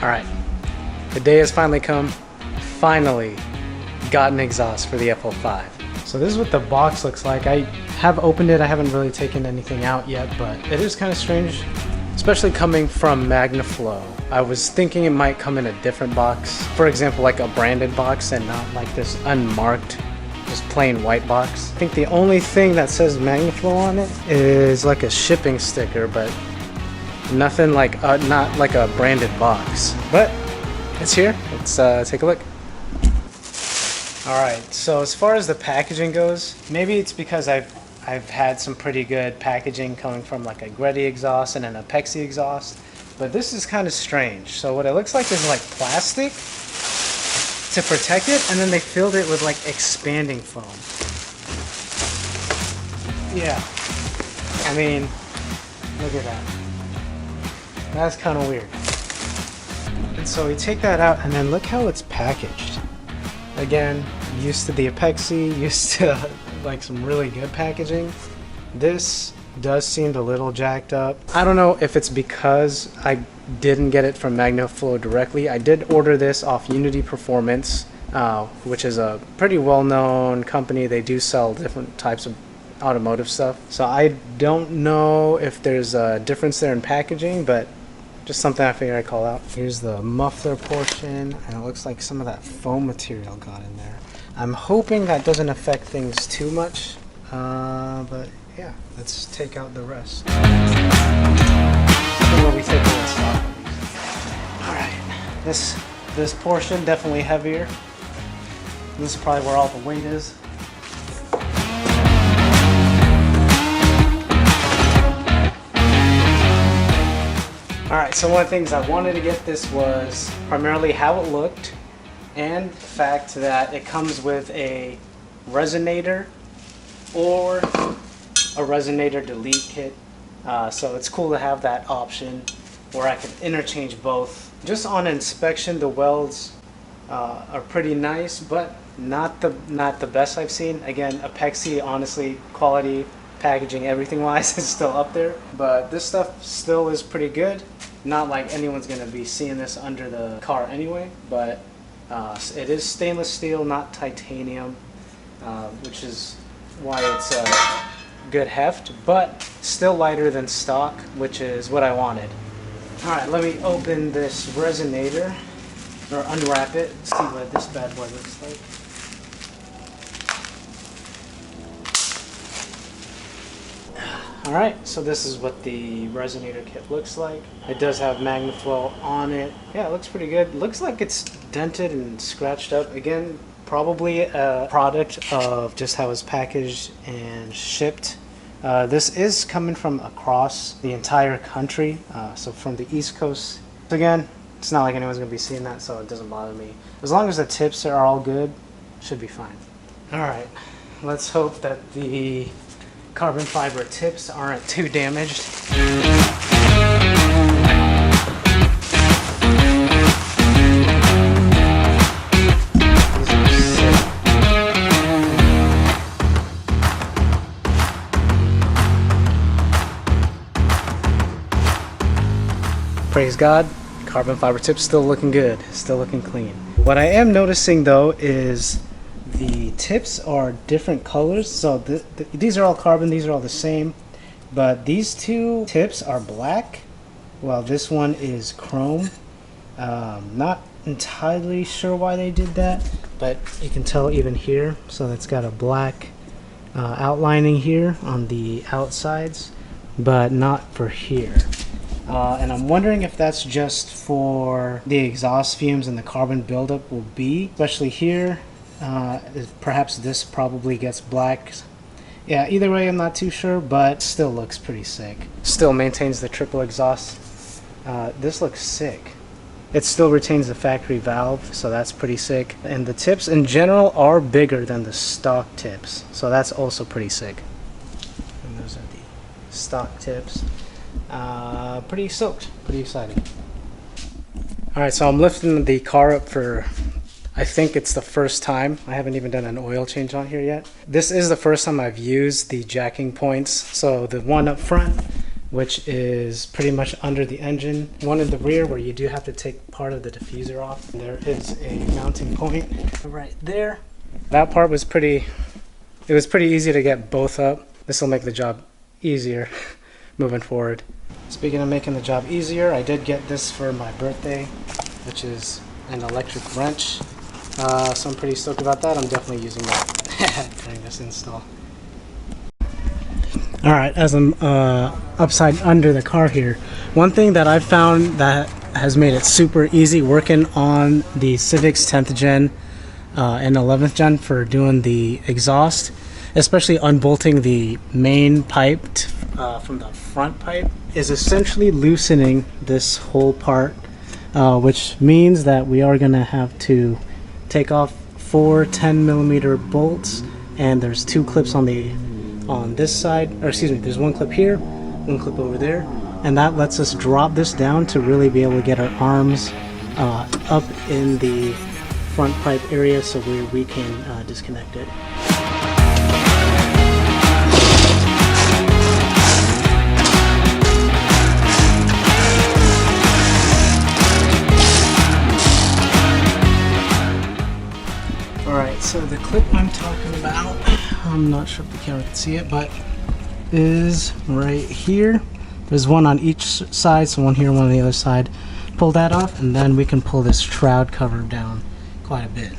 Alright, the day has finally come. Finally got an exhaust for the FL5. So this is what the box looks like. I have opened it, I haven't really taken anything out yet, but it is kind of strange, especially coming from Magnaflow. I was thinking it might come in a different box. For example, like a branded box and not like this unmarked, just plain white box. I think the only thing that says Magnaflow on it is like a shipping sticker, but nothing like, not like a branded box. But it's here, let's take a look. Alright, so as far as the packaging goes, maybe it's because I've had some pretty good packaging coming from like a Greddy exhaust and an Apexi exhaust, but this is kind of strange. So what it looks like is like plastic to protect it, and then they filled it with like expanding foam. Yeah, I mean, look at that. That's kind of weird. And so we take that out, and then look how it's packaged. Again, used to the Apexi, used to like some really good packaging. This does seem a little jacked up. I don't know if it's because I didn't get it from Magnaflow directly. I did order this off Unity Performance, which is a pretty well-known company. They do sell different types of automotive stuff. So I don't know if there's a difference there in packaging, but just something I figured I'd call out. Here's the muffler portion, and it looks like some of that foam material got in there. I'm hoping that doesn't affect things too much, but yeah, let's take out the rest. Before we take a little stock. Alright, this portion definitely heavier. This is probably where all the weight is. Alright, so one of the things I wanted to get this was primarily how it looked, and the fact that it comes with a Resonator or a Resonator delete kit. So it's cool to have that option where I can interchange both. Just on inspection, the welds are pretty nice, but not the best I've seen. Again, Apexi, honestly, quality, packaging, everything wise is still up there, but this stuff still is pretty good. Not like anyone's gonna be seeing this under the car anyway, but it is stainless steel, not titanium, which is why it's good heft, but still lighter than stock, which is what I wanted. Alright, let me open this Resonator, or unwrap it, see what this bad boy looks like. Alright, so this is what the Resonator kit looks like. It does have Magnaflow on it. Yeah, it looks pretty good. Looks like it's dented and scratched up. Again, probably a product of just how it's packaged and shipped. This is coming from across the entire country, so from the East Coast. Again, it's not like anyone's going to be seeing that, so it doesn't bother me. As long as the tips are all good, should be fine. Alright, let's hope that the carbon fiber tips aren't too damaged. Praise God, carbon fiber tips still looking good, still looking clean. What I am noticing though is the tips are different colors. So these are all carbon, these are all the same, but these two tips are black while this one is chrome. Not entirely sure why they did that, but you can tell even here. So it's got a black outlining here on the outsides, but not for here. And I'm wondering if that's just for the exhaust fumes and the carbon buildup will be, especially here. Perhaps this probably gets black. Yeah, either way I'm not too sure, but still looks pretty sick. Still maintains the triple exhaust. This looks sick. It still retains the factory valve, so that's pretty sick. And the tips in general are bigger than the stock tips, so that's also pretty sick. And those are the stock tips. Pretty soaked, pretty exciting. Alright, so I'm lifting the car up for, I think it's the first time. I haven't even done an oil change on here yet. This is the first time I've used the jacking points. So the one up front which is pretty much under the engine. One in the rear where you do have to take part of the diffuser off. There is a mounting point right there. That part was pretty easy to get both up. This will make the job easier moving forward. Speaking of making the job easier, I did get this for my birthday, which is an electric wrench. So I'm pretty stoked about that. I'm definitely using that during this install. Alright, as I'm upside under the car here, one thing that I've found that has made it super easy working on the Civic's 10th gen and 11th gen for doing the exhaust, especially unbolting the main pipe from the front pipe, is essentially loosening this whole part, which means that we are going to have to take off 4 10mm bolts, and there's 2 clips on this side, or excuse me, there's 1 clip here, 1 clip over there, and that lets us drop this down to really be able to get our arms up in the front pipe area so we can disconnect it. Alright, so the clip I'm talking about, I'm not sure if the camera can see it, but is right here. There's one on each side, so one here, one on the other side. Pull that off, and then we can pull this shroud cover down quite a bit.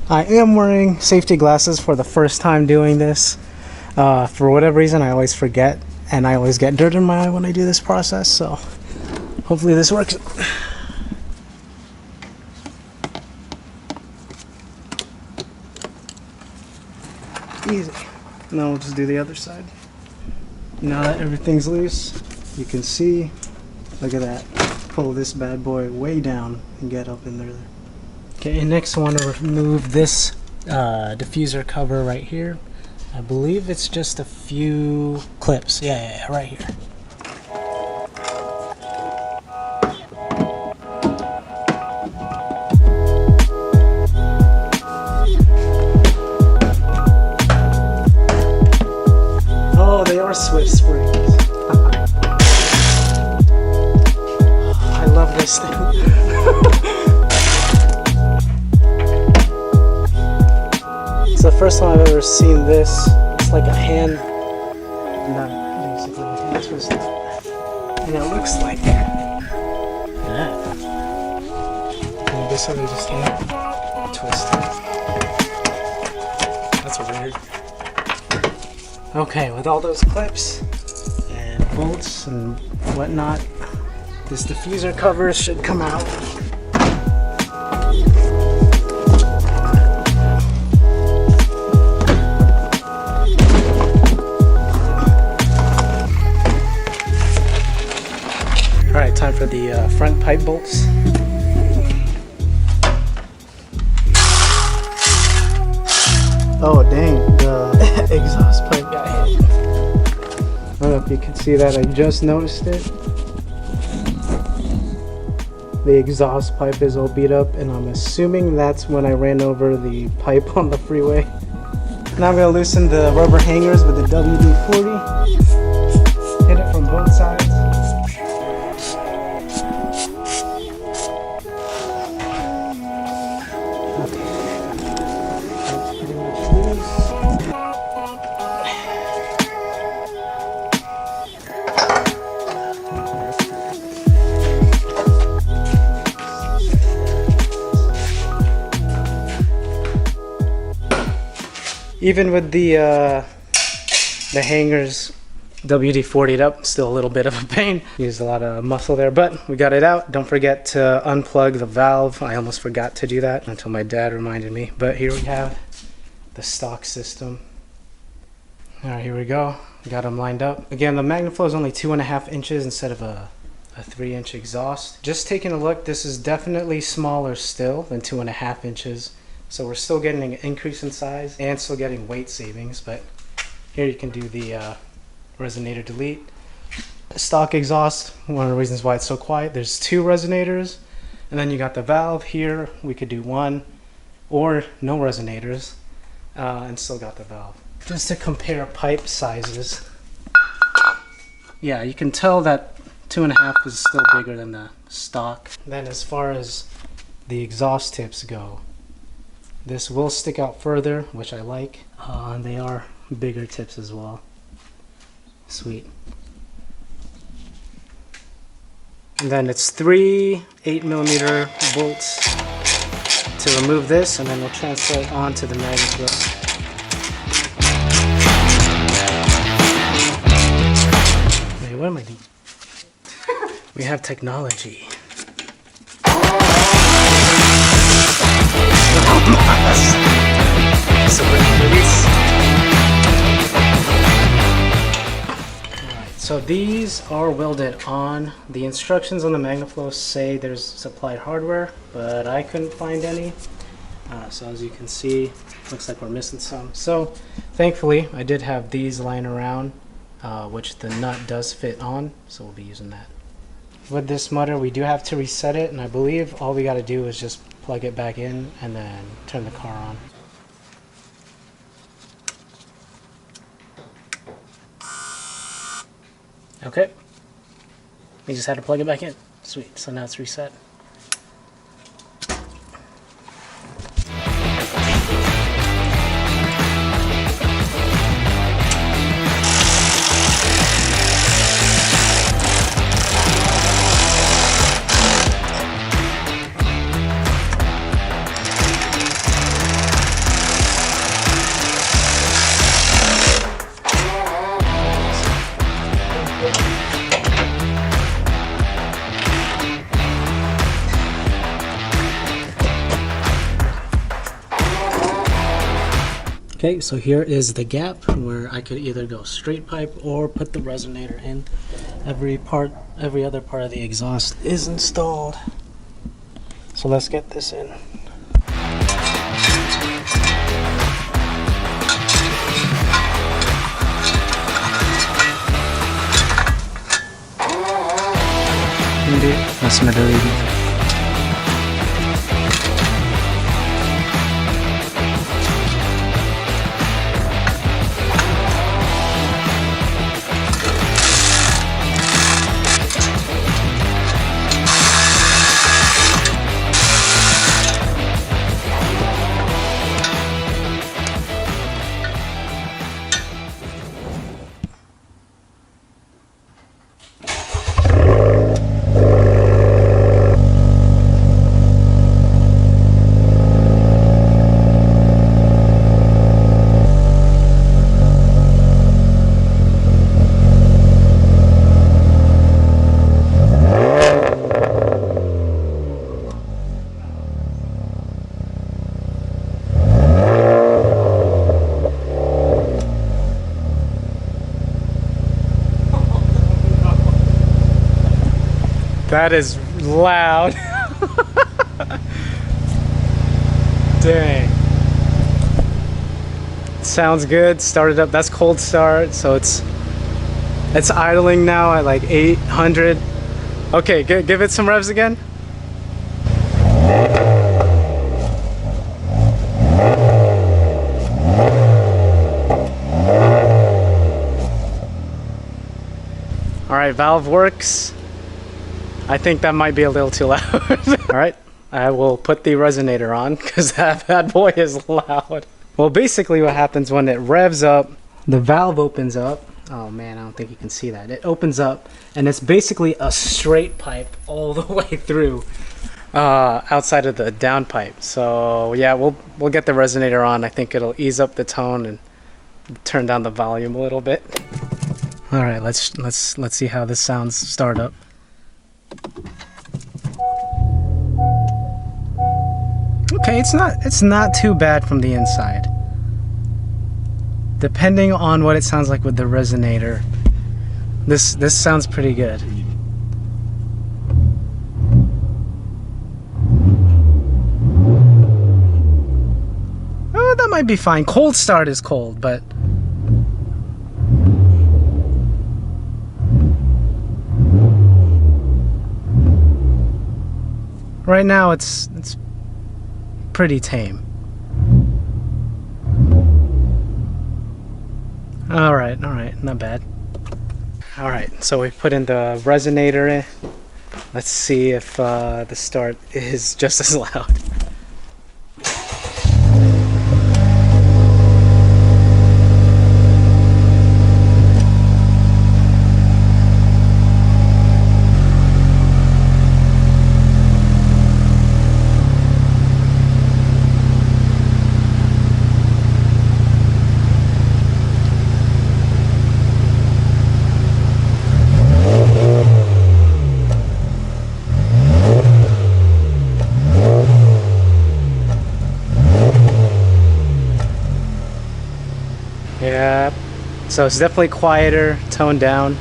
I am wearing safety glasses for the first time doing this. For whatever reason, I always forget, and I always get dirt in my eye when I do this process, so hopefully this works. Easy. Now we'll just do the other side. Now that everything's loose, you can see, look at that. Pull this bad boy way down and get up in there. Okay, next I want to remove this diffuser cover right here. I believe it's just a few clips. Yeah, right here. Oh, they are Swift springs. I love this thing. It's the first time I've ever seen this. It's like a hand, not basically a hand twist, and it looks like that. And I guess I can just hand twist it. That's weird. Okay, with all those clips and bolts and whatnot, this diffuser cover should come out. Alright, time for the front pipe bolts. Oh dang, the exhaust pipe got hit. I don't know if you can see that, I just noticed it. The exhaust pipe is all beat up, and I'm assuming that's when I ran over the pipe on the freeway. Now I'm going to loosen the rubber hangers with the WD-40. Hit it from both sides. Even with the hangers WD-40'd up, still a little bit of a pain. Used a lot of muscle there, but we got it out. Don't forget to unplug the valve. I almost forgot to do that until my dad reminded me. But here we have the stock system. All right, here we go. Got them lined up. Again, the Magnaflow is only 2.5 inches instead of a 3-inch exhaust. Just taking a look, this is definitely smaller still than 2.5 inches. So we're still getting an increase in size and still getting weight savings, but here you can do the resonator delete. Stock exhaust, one of the reasons why it's so quiet, there's 2 resonators, and then you got the valve here. We could do 1 or no resonators and still got the valve. Just to compare pipe sizes, yeah, you can tell that 2.5 is still bigger than the stock. Then as far as the exhaust tips go, this will stick out further, which I like. And they are bigger tips as well. Sweet. And then it's 3 8mm bolts to remove this, and then we'll transfer it onto the Magnaflow. Wait, what am I doing? We have technology. So these are welded on. The instructions on the Magnaflow say there's supplied hardware, but I couldn't find any. So as you can see, looks like we're missing some. So thankfully, I did have these lying around, which the nut does fit on, so we'll be using that. With this motor, we do have to reset it, and I believe all we got to do is just plug it back in and then turn the car on. Okay, we just had to plug it back in. Sweet, so now it's reset. Okay, so here is the gap where I could either go straight pipe or put the resonator in. Every other part of the exhaust is installed. So let's get this in. Hindi, mas madali dito. That is loud. Dang. Sounds good. Started up. That's cold start, so it's idling now at like 800. Okay, give it some revs again. All right, valve works. I think that might be a little too loud. All right, I will put the resonator on because that bad boy is loud. Well, basically what happens when it revs up, the valve opens up. Oh man, I don't think you can see that. It opens up and it's basically a straight pipe all the way through outside of the downpipe. So yeah, we'll get the resonator on. I think it'll ease up the tone and turn down the volume a little bit. All right, let's see how this sounds start up. Okay, it's not too bad from the inside. Depending on what it sounds like with the resonator, this sounds pretty good. Oh, that might be fine. Cold start is cold, but right now it's pretty tame. All right, not bad. All right, so we put in the resonator in. Let's see if the start is just as loud. Yeah, so it's definitely quieter, toned down.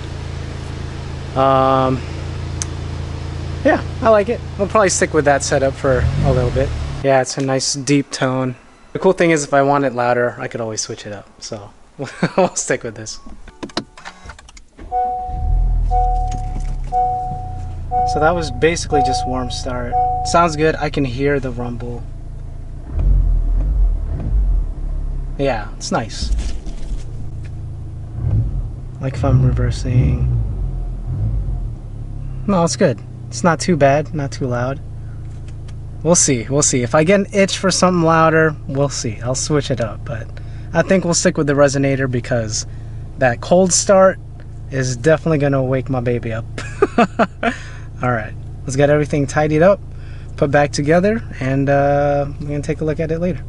Yeah, I like it. I'll probably stick with that setup for a little bit. Yeah, it's a nice deep tone. The cool thing is if I want it louder, I could always switch it up. So I'll stick with this. So that was basically just warm start. Sounds good. I can hear the rumble. Yeah, it's nice. Like if I'm reversing. No, it's good. It's not too bad, not too loud. We'll see, we'll see. If I get an itch for something louder, we'll see. I'll switch it up, but I think we'll stick with the resonator because that cold start is definitely gonna wake my baby up. All right, let's get everything tidied up, put back together, and we're gonna take a look at it later.